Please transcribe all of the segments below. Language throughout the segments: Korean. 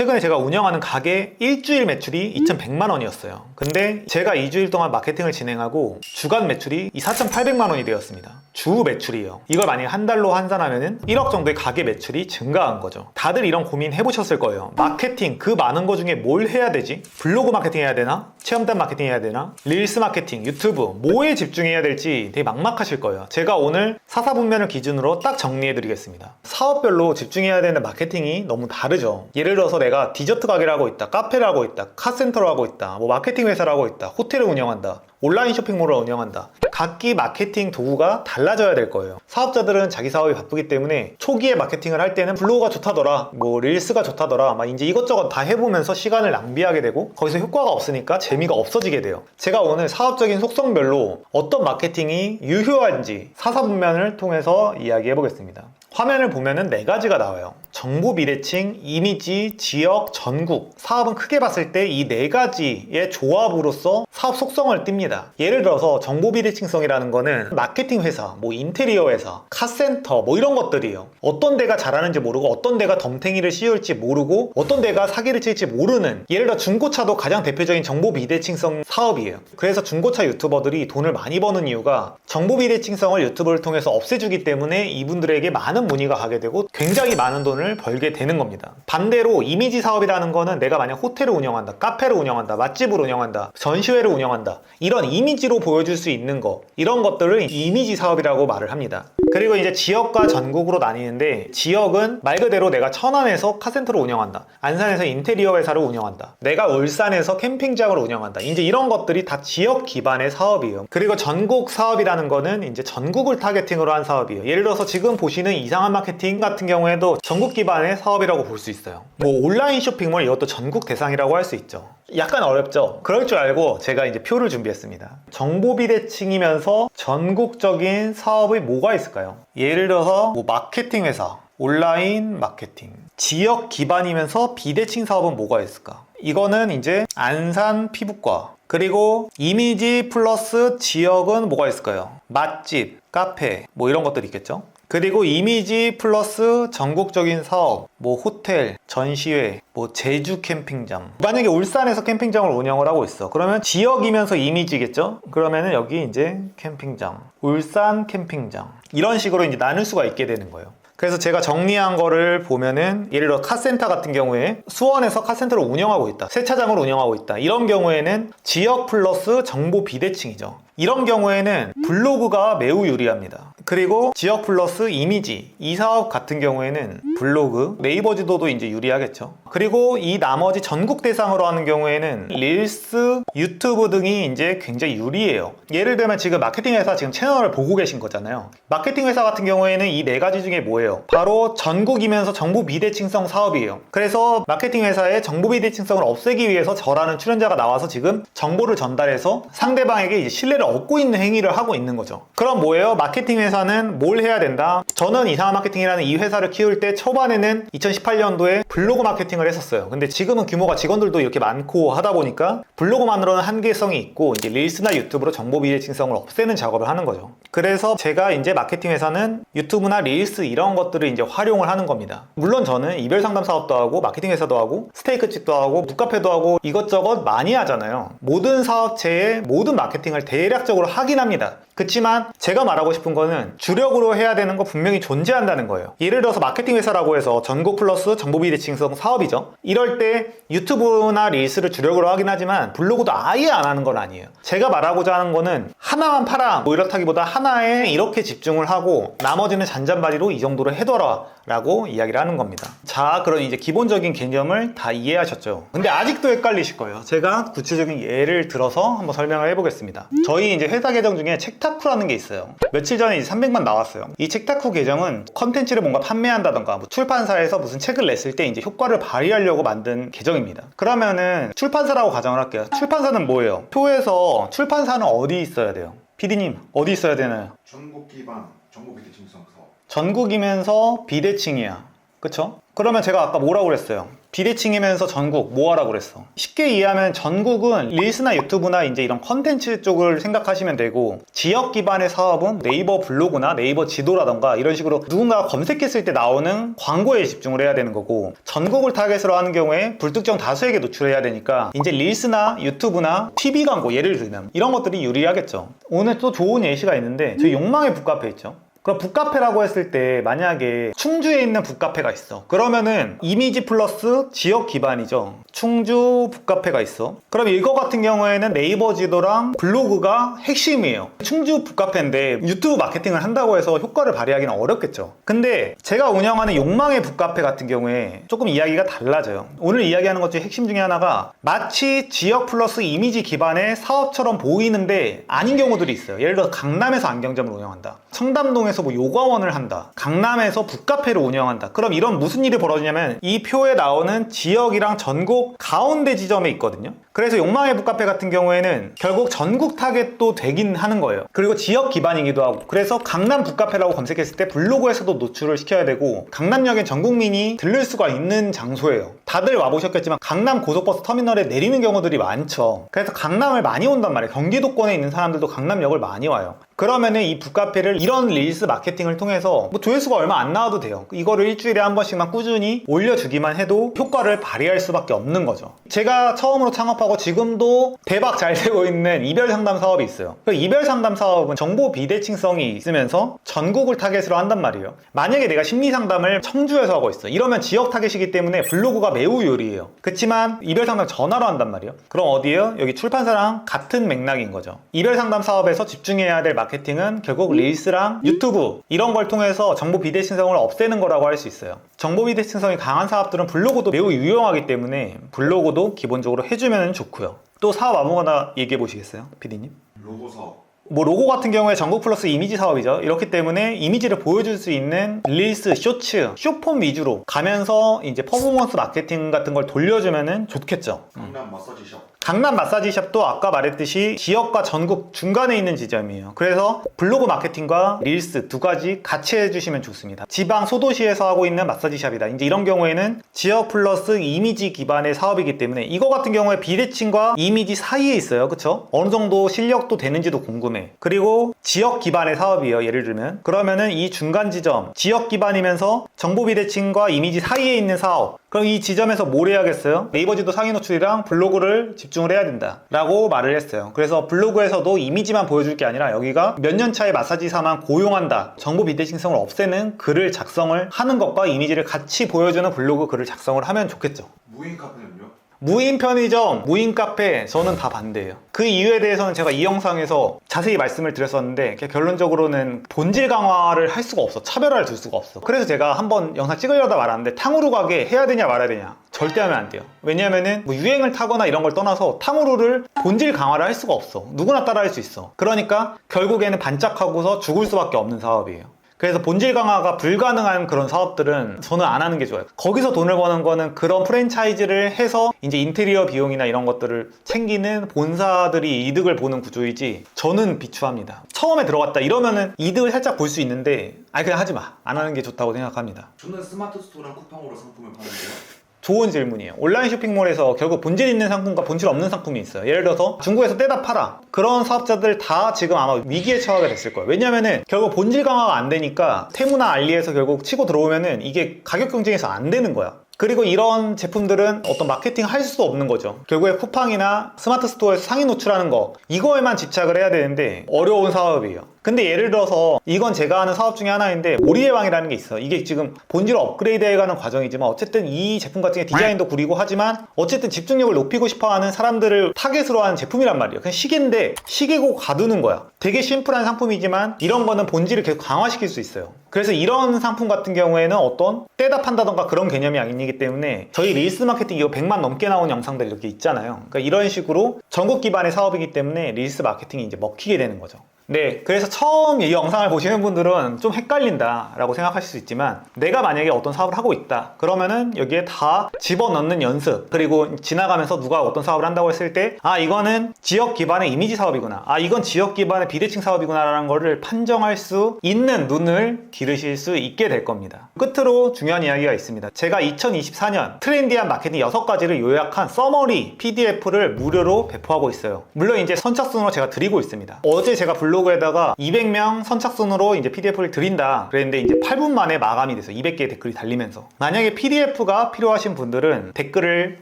최근에 제가 운영하는 가게 일주일 매출이 2,100만 원이었어요. 근데 제가 2주일 동안 마케팅을 진행하고 주간 매출이 4,800만 원이 되었습니다. 주 매출이에요. 이걸 만약에 한 달로 환산하면은 1억 정도의 가게 매출이 증가한 거죠. 다들 이런 고민 해보셨을 거예요. 마케팅 그 많은 거 중에 뭘 해야 되지? 블로그 마케팅 해야 되나? 체험단 마케팅 해야 되나? 릴스 마케팅, 유튜브 뭐에 집중해야 될지 되게 막막하실 거예요. 제가 오늘 사사분면을 기준으로 딱 정리해 드리겠습니다. 사업별로 집중해야 되는 마케팅이 너무 다르죠. 예를 들어서 내가 디저트 가게를 하고 있다, 카페를 하고 있다, 카센터를 하고 있다, 뭐 마케팅 회사를 하고 있다, 호텔을 운영한다, 온라인 쇼핑몰을 운영한다. 각기 마케팅 도구가 달라져야 될 거예요. 사업자들은 자기 사업이 바쁘기 때문에 초기에 마케팅을 할 때는 블로그가 좋다더라, 뭐 릴스가 좋다더라, 막 이제 이것저것 다 해보면서 시간을 낭비하게 되고 거기서 효과가 없으니까 재미가 없어지게 돼요. 제가 오늘 사업적인 속성별로 어떤 마케팅이 유효한지 사사분면을 통해서 이야기해 보겠습니다. 화면을 보면은 4가지가 나와요. 정보 비대칭, 이미지, 지역, 전국. 사업은 크게 봤을 때 이 4가지의 조합으로서 사업 속성을 띱니다. 예를 들어서 정보 비대칭성이라는 거는 마케팅 회사, 뭐 인테리어 회사, 카센터 뭐 이런 것들이에요. 어떤 데가 잘하는지 모르고 어떤 데가 덤탱이를 씌울지 모르고 어떤 데가 사기를 칠지 모르는, 예를 들어 중고차도 가장 대표적인 정보 비대칭성 사업이에요. 그래서 중고차 유튜버들이 돈을 많이 버는 이유가 정보 비대칭성을 유튜브를 통해서 없애주기 때문에 이분들에게 많은 문의가 가게 되고 굉장히 많은 돈을 벌게 되는 겁니다. 반대로 이미지 사업이라는 거는 내가 만약 호텔을 운영한다, 카페를 운영한다, 맛집을 운영한다, 전시회를 운영한다, 이런 이미지로 보여줄 수 있는 거, 이런 것들을 이미지 사업이라고 말을 합니다. 그리고 이제 지역과 전국으로 나뉘는데, 지역은 말 그대로 내가 천안에서 카센터를 운영한다, 안산에서 인테리어 회사를 운영한다, 내가 울산에서 캠핑장을 운영한다, 이제 이런 것들이 다 지역 기반의 사업이에요. 그리고 전국 사업이라는 거는 이제 전국을 타겟팅으로 한 사업이에요. 예를 들어서 지금 보시는 이상한 마케팅 같은 경우에도 전국 기반의 사업이라고 볼 수 있어요. 뭐 온라인 쇼핑몰, 이것도 전국 대상이라고 할 수 있죠. 약간 어렵죠? 그럴 줄 알고 제가 이제 표를 준비했습니다. 정보 비대칭이면서 전국적인 사업이 뭐가 있을까요? 예를 들어서 뭐 마케팅 회사, 온라인 마케팅, 지역 기반이면서 비대칭 사업은 뭐가 있을까? 이거는 이제 안산 피부과, 그리고 이미지 플러스 지역은 뭐가 있을까요? 맛집, 카페, 뭐 이런 것들이 있겠죠? 그리고 이미지 플러스 전국적인 사업, 뭐 호텔, 전시회, 뭐 제주 캠핑장. 만약에 울산에서 캠핑장을 운영을 하고 있어. 그러면 지역이면서 이미지겠죠? 그러면은 여기 이제 캠핑장, 울산 캠핑장. 이런 식으로 이제 나눌 수가 있게 되는 거예요. 그래서 제가 정리한 거를 보면은, 예를 들어 카센터 같은 경우에 수원에서 카센터를 운영하고 있다, 세차장을 운영하고 있다, 이런 경우에는 지역 플러스 정보 비대칭이죠. 이런 경우에는 블로그가 매우 유리합니다. 그리고 지역 플러스 이미지, 이 사업 같은 경우에는 블로그, 네이버 지도도 이제 유리하겠죠. 그리고 이 나머지 전국 대상으로 하는 경우에는 릴스, 유튜브 등이 이제 굉장히 유리해요. 예를 들면 지금 마케팅 회사 지금 채널을 보고 계신 거잖아요. 마케팅 회사 같은 경우에는 이 4가지 중에 뭐예요? 바로 전국이면서 정보 비대칭성 사업이에요. 그래서 마케팅 회사의 정보 비대칭성을 없애기 위해서 저라는 출연자가 나와서 지금 정보를 전달해서 상대방에게 이제 신뢰를 얻고 있는 행위를 하고 있는 거죠. 그럼 뭐예요? 마케팅 회사는 뭘 해야 된다? 저는 이상한 마케팅이라는 이 회사를 키울 때 초반에는 2018년도에 블로그 마케팅을 했었어요. 근데 지금은 규모가 직원들도 이렇게 많고 하다 보니까 블로그만으로는 한계성이 있고 이제 릴스나 유튜브로 정보 비대칭성을 없애는 작업을 하는 거죠. 그래서 제가 이제 마케팅 회사는 유튜브나 릴스 이런 것들을 이제 활용을 하는 겁니다. 물론 저는 이별 상담 사업도 하고 마케팅 회사도 하고 스테이크집도 하고 묵카페도 하고 이것저것 많이 하잖아요. 모든 사업체의 모든 마케팅을 대략적으로 하긴 합니다. 그렇지만 제가 말하고 싶은 거는 주력으로 해야 되는 거 분명히 존재한다는 거예요. 예를 들어서 마케팅 회사라고 해서 전국 플러스 정보 비대칭성 사업이죠. 이럴 때 유튜브나 릴스를 주력으로 하긴 하지만 블로그도 아예 안 하는 건 아니에요. 제가 말하고자 하는 거는 하나만 팔아 뭐 이렇다기보다 하나에 이렇게 집중을 하고 나머지는 잔잔바리로 이 정도로 해둬라 라고 이야기를 하는 겁니다. 자, 그럼 이제 기본적인 개념을 다 이해하셨죠? 근데 아직도 헷갈리실 거예요. 제가 구체적인 예를 들어서 한번 설명을 해보겠습니다. 저희 이제 회사 계정 중에 책타쿠라는 게 있어요. 며칠 전에 이제 300만 나왔어요. 이 책타쿠 계정은 컨텐츠를 뭔가 판매한다던가 뭐 출판사에서 무슨 책을 냈을 때 이제 효과를 발휘하려고 만든 계정입니다. 그러면은 출판사라고 가정을 할게요. 출판사는 뭐예요? 표에서 출판사는 어디 있어야 돼요? PD님, 어디 있어야 되나요? 전국 기반 정보 비대칭성 사업. 전국이면서 비대칭이야. 그쵸? 그러면 제가 아까 뭐라고 그랬어요? 비대칭이면서 전국 뭐 하라고 그랬어? 쉽게 이해하면 전국은 릴스나 유튜브나 이제 이런 컨텐츠 쪽을 생각하시면 되고, 지역 기반의 사업은 네이버 블로그나 네이버 지도라던가 이런 식으로 누군가가 검색했을 때 나오는 광고에 집중을 해야 되는 거고, 전국을 타겟으로 하는 경우에 불특정 다수에게 노출해야 되니까 이제 릴스나 유튜브나 TV 광고 예를 들면 이런 것들이 유리하겠죠. 오늘 또 좋은 예시가 있는데, 저희 욕망의 북카페 있죠? 그럼 북카페라고 했을 때 만약에 충주에 있는 북카페가 있어. 그러면은 이미지 플러스 지역 기반이죠. 충주 북카페가 있어. 그럼 이거 같은 경우에는 네이버 지도랑 블로그가 핵심이에요. 충주 북카페인데 유튜브 마케팅을 한다고 해서 효과를 발휘하기는 어렵겠죠. 근데 제가 운영하는 욕망의 북카페 같은 경우에 조금 이야기가 달라져요. 오늘 이야기하는 것 중에 핵심 중에 하나가 마치 지역 플러스 이미지 기반의 사업처럼 보이는데 아닌 경우들이 있어요. 예를 들어 강남에서 안경점을 운영한다. 청담동에서 뭐 요가원을 한다. 강남에서 북카페를 운영한다. 그럼 이런 무슨 일이 벌어지냐면 이 표에 나오는 지역이랑 전국 가운데 지점에 있거든요. 그래서 욕망의 북카페 같은 경우에는 결국 전국 타겟도 되긴 하는 거예요. 그리고 지역 기반이기도 하고, 그래서 강남 북카페라고 검색했을 때 블로그에서도 노출을 시켜야 되고, 강남역엔 전 국민이 들를 수가 있는 장소예요. 다들 와보셨겠지만 강남 고속버스 터미널에 내리는 경우들이 많죠. 그래서 강남을 많이 온단 말이에요. 경기도권에 있는 사람들도 강남역을 많이 와요. 그러면은 이 북카페를 이런 릴스 마케팅을 통해서 뭐 조회수가 얼마 안 나와도 돼요. 이거를 일주일에 한 번씩만 꾸준히 올려주기만 해도 효과를 발휘할 수밖에 없는 거죠. 제가 처음으로 창업하고 지금도 대박 잘 되고 있는 이별 상담 사업이 있어요. 그 이별 상담 사업은 정보 비대칭성이 있으면서 전국을 타겟으로 한단 말이에요. 만약에 내가 심리 상담을 청주에서 하고 있어. 이러면 지역 타겟이기 때문에 블로그가 매우 유리해요. 그렇지만 이별 상담 전화로 한단 말이에요. 그럼 어디에요? 여기 출판사랑 같은 맥락인 거죠. 이별 상담 사업에서 집중해야 될 마케팅은 결국 릴스랑 유튜브 이런 걸 통해서 정보 비대칭성을 없애는 거라고 할 수 있어요. 정보 비대칭성이 강한 사업들은 블로그도 매우 유용하기 때문에 블로그도 기본적으로 해주면 좋고요. 또 사업 아무거나 얘기해 보시겠어요? PD님? 로고 사업. 뭐 로고 같은 경우에 전국 플러스 이미지 사업이죠. 이렇기 때문에 이미지를 보여줄 수 있는 릴스, 쇼츠, 쇼폼 위주로 가면서 이제 퍼포먼스 마케팅 같은 걸 돌려주면은 좋겠죠. 강남 마사지샵. 강남 마사지샵도 아까 말했듯이 지역과 전국 중간에 있는 지점이에요. 그래서 블로그 마케팅과 릴스 두 가지 같이 해주시면 좋습니다. 지방 소도시에서 하고 있는 마사지샵이다. 이제 이런 경우에는 지역 플러스 이미지 기반의 사업이기 때문에 이거 같은 경우에 비대칭과 이미지 사이에 있어요. 그쵸? 어느 정도 실력도 되는지도 궁금해. 그리고 지역 기반의 사업이에요. 예를 들면 그러면은 이 중간 지점 지역 기반이면서 정보 비대칭과 이미지 사이에 있는 사업, 그럼 이 지점에서 뭘 해야겠어요? 네이버 지도 상위 노출이랑 블로그를 집중을 해야 된다 라고 말을 했어요. 그래서 블로그에서도 이미지만 보여줄 게 아니라 여기가 몇 년 차의 마사지사만 고용한다, 정보 비대칭성을 없애는 글을 작성을 하는 것과 이미지를 같이 보여주는 블로그 글을 작성을 하면 좋겠죠. 무인 카페는요? 무인 편의점, 무인 카페 저는 다 반대예요. 그 이유에 대해서는 제가 이 영상에서 자세히 말씀을 드렸었는데 결론적으로는 본질 강화를 할 수가 없어. 차별화를 둘 수가 없어. 그래서 제가 한번 영상 찍으려다 말았는데 탕후루 가게 해야 되냐 말아야 되냐 절대 하면 안 돼요. 왜냐면은 뭐 유행을 타거나 이런 걸 떠나서 탕후루를 본질 강화를 할 수가 없어. 누구나 따라 할 수 있어. 그러니까 결국에는 반짝하고서 죽을 수밖에 없는 사업이에요. 그래서 본질 강화가 불가능한 그런 사업들은 저는 안 하는 게 좋아요. 거기서 돈을 버는 거는 그런 프랜차이즈를 해서 이제 인테리어 비용이나 이런 것들을 챙기는 본사들이 이득을 보는 구조이지 저는 비추합니다. 처음에 들어갔다 이러면은 이득을 살짝 볼 수 있는데 그냥 하지 마. 안 하는 게 좋다고 생각합니다. 저는 스마트 스토어랑 쿠팡으로 상품을 파는데요. 좋은 질문이에요. 온라인 쇼핑몰에서 결국 본질 있는 상품과 본질 없는 상품이 있어요. 예를 들어서 중국에서 떼다 팔아. 그런 사업자들 다 지금 아마 위기에 처하게 됐을 거예요. 왜냐면은 결국 본질 강화가 안 되니까 테무나 알리에서 결국 치고 들어오면은 이게 가격 경쟁에서 안 되는 거야. 그리고 이런 제품들은 어떤 마케팅 할 수도 없는 거죠. 결국에 쿠팡이나 스마트 스토어에서 상위 노출하는 거 이거에만 집착을 해야 되는데 어려운 사업이에요. 근데 예를 들어서 이건 제가 하는 사업 중에 하나인데 오리의 왕이라는 게 있어. 이게 지금 본질을 업그레이드 해가는 과정이지만 어쨌든 이 제품 같은 게 디자인도 구리고 하지만 어쨌든 집중력을 높이고 싶어하는 사람들을 타겟으로 하는 제품이란 말이에요. 그냥 시계인데 시계고 가두는 거야. 되게 심플한 상품이지만 이런 거는 본질을 계속 강화시킬 수 있어요. 그래서 이런 상품 같은 경우에는 어떤 떼다 판다던가 그런 개념이 아니기 때문에 저희 릴스 마케팅 이거 100만 넘게 나온 영상들 이렇게 있잖아요. 그러니까 이런 식으로 전국 기반의 사업이기 때문에 릴스 마케팅이 이제 먹히게 되는 거죠. 네, 그래서 처음 이 영상을 보시는 분들은 좀 헷갈린다 라고 생각하실 수 있지만, 내가 만약에 어떤 사업을 하고 있다 그러면은 여기에 다 집어넣는 연습, 그리고 지나가면서 누가 어떤 사업을 한다고 했을 때 아 이거는 지역 기반의 이미지 사업이구나, 아 이건 지역 기반의 비대칭 사업이구나 라는 거를 판정할 수 있는 눈을 기르실 수 있게 될 겁니다. 끝으로 중요한 이야기가 있습니다. 제가 2024년 트렌디한 마케팅 6가지를 요약한 서머리 PDF를 무료로 배포하고 있어요. 물론 이제 선착순으로 제가 드리고 있습니다. 어제 제가 블로그에다가 200명 선착순으로 이제 PDF를 드린다 그랬는데 이제 8분 만에 마감이 돼서 200개의 댓글이 달리면서, 만약에 PDF가 필요하신 분들은 댓글을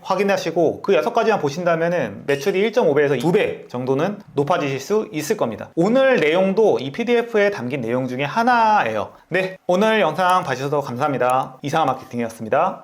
확인하시고 그 6가지만 보신다면은 매출이 1.5배에서 2배 정도는 높아지실 수 있을 겁니다. 오늘 내용도 이 PDF에 담긴 내용 중에 하나예요. 네, 오늘 영상 봐주셔서 감사합니다. 이상한 마케팅이었습니다.